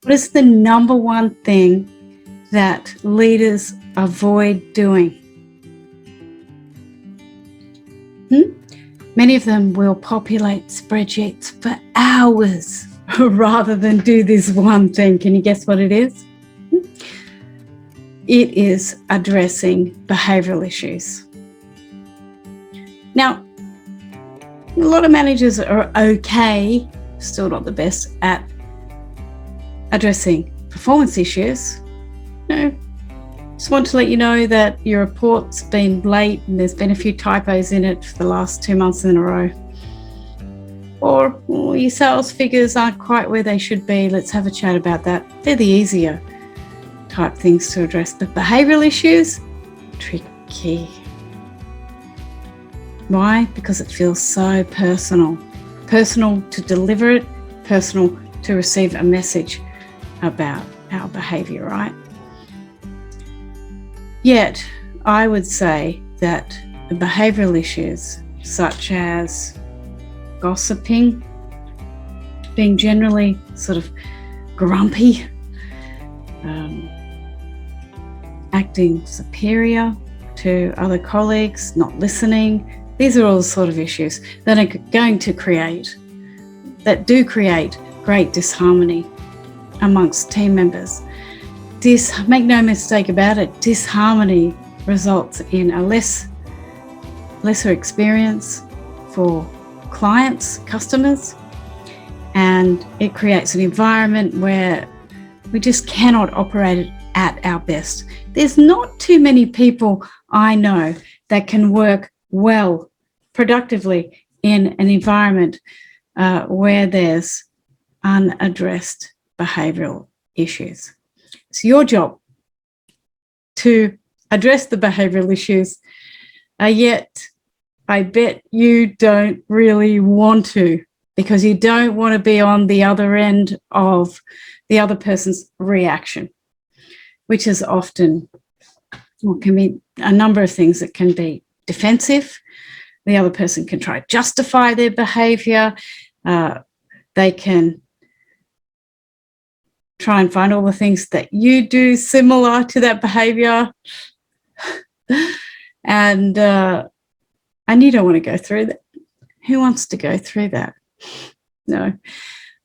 What is the number one thing that leaders avoid doing? Many of them will populate spreadsheets for hours rather than do this one thing. Can you guess what it is? It is addressing behavioral issues. Now, a lot of managers are okay, still not the best, at addressing performance issues. Just want to let you know that your report's been late and there's been a few typos in it for the last 2 months in a row. Or your sales figures aren't quite where they should be. Let's have a chat about that. They're the easier type things to address. But behavioral issues, tricky. Why? Because it feels so personal. Personal to deliver it, personal to receive a message about our behavior, right? Yet, I would say that the behavioral issues, such as gossiping, being generally sort of grumpy, acting superior to other colleagues, not listening, these are all the sort of issues that are going to create great disharmony amongst team members. Make no mistake about it, disharmony results in a lesser experience for clients, customers, and it creates an environment where we just cannot operate at our best. There's not too many people I know that can work well, productively in an environment where there's unaddressed behavioral issues. It's your job to address the behavioral issues, yet I bet you don't really want to, because you don't want to be on the other end of the other person's reaction, which is often, can be a number of things. That can be defensive. The other person can try to justify their behavior. They can try and find all the things that you do similar to that behavior. And you don't want to go through that. Who wants to go through that? No.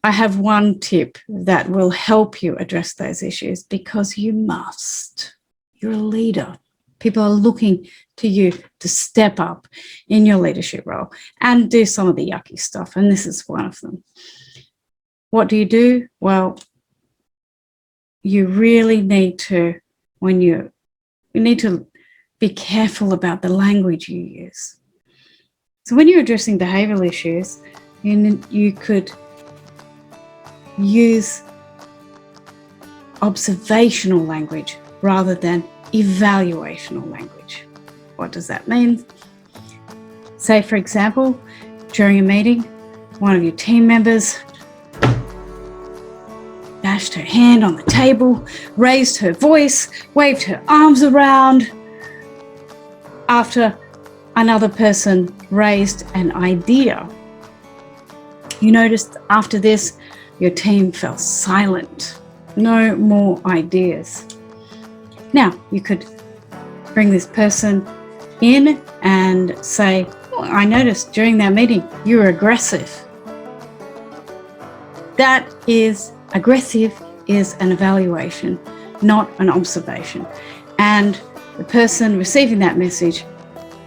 I have one tip that will help you address those issues, because you must. You're a leader. People are looking to you to step up in your leadership role and do some of the yucky stuff, and this is one of them. What do? Well, you really need to, you need to be careful about the language you use. So when you're addressing behavioral issues, you could use observational language rather than evaluational language. What does that mean? Say, for example, during a meeting, one of your team members bashed her hand on the table, raised her voice, waved her arms around after another person raised an idea. You noticed after this, your team fell silent. No more ideas. Now, you could bring this person in and say, I noticed during that meeting you were aggressive. Aggressive is an evaluation, not an observation. And the person receiving that message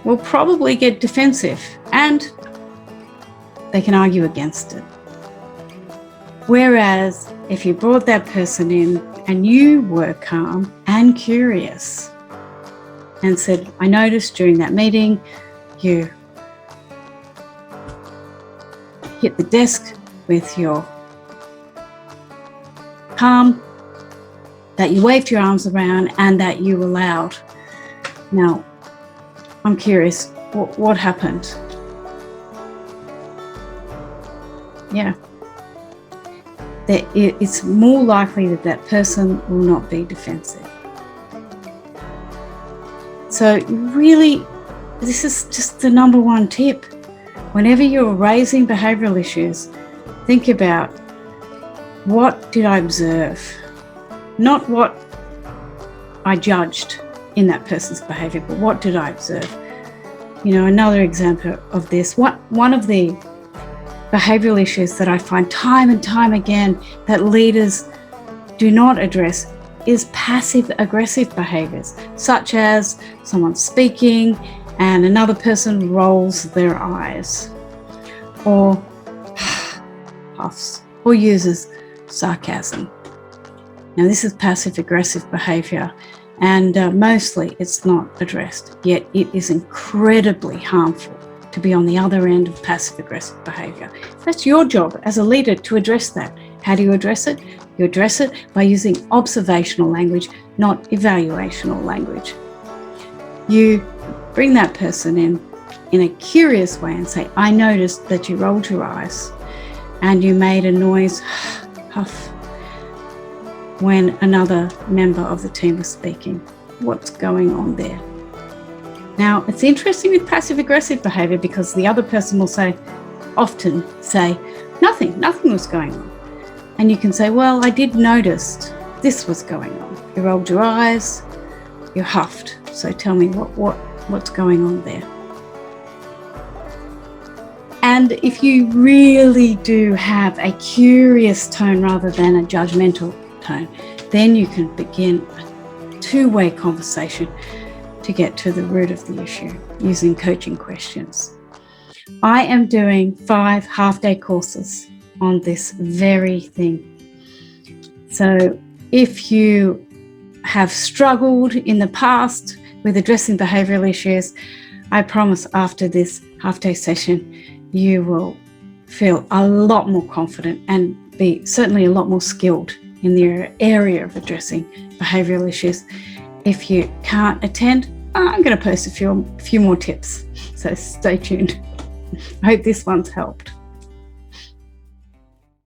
will probably get defensive, and they can argue against it. Whereas if you brought that person in and you were calm and curious and said, I noticed during that meeting you hit the desk with your palm, that you waved your arms around, and that you were loud. Now, I'm curious, what happened? Yeah. It's more likely that that person will not be defensive. So really, this is just the number one tip. Whenever you're raising behavioral issues, think about what did I observe? Not what I judged in that person's behaviour, but what did I observe? Another example of this, one of the behavioural issues that I find time and time again that leaders do not address is passive-aggressive behaviours, such as someone speaking and another person rolls their eyes, or puffs, or uses sarcasm. Now, this is passive-aggressive behaviour, and mostly it's not addressed, yet it is incredibly harmful to be on the other end of passive-aggressive behaviour. That's your job as a leader to address that. How do you address it? You address it by using observational language, not evaluational language. You bring that person in a curious way and say, I noticed that you rolled your eyes and you made a noise, huff, when another member of the team was speaking. What's going on there? Now, it's interesting with passive-aggressive behaviour because the other person will often say, nothing was going on. And you can say, well, I did notice this was going on. You rolled your eyes, you huffed. So tell me what's going on there. And if you really do have a curious tone rather than a judgmental tone, then you can begin a two-way conversation to get to the root of the issue using coaching questions. I am doing 5 half-day courses on this very thing. So if you have struggled in the past with addressing behavioural issues, I promise after this half-day session, you will feel a lot more confident and be certainly a lot more skilled in the area of addressing behavioural issues. If you can't attend, I'm going to post a few more tips, so stay tuned. I hope this one's helped.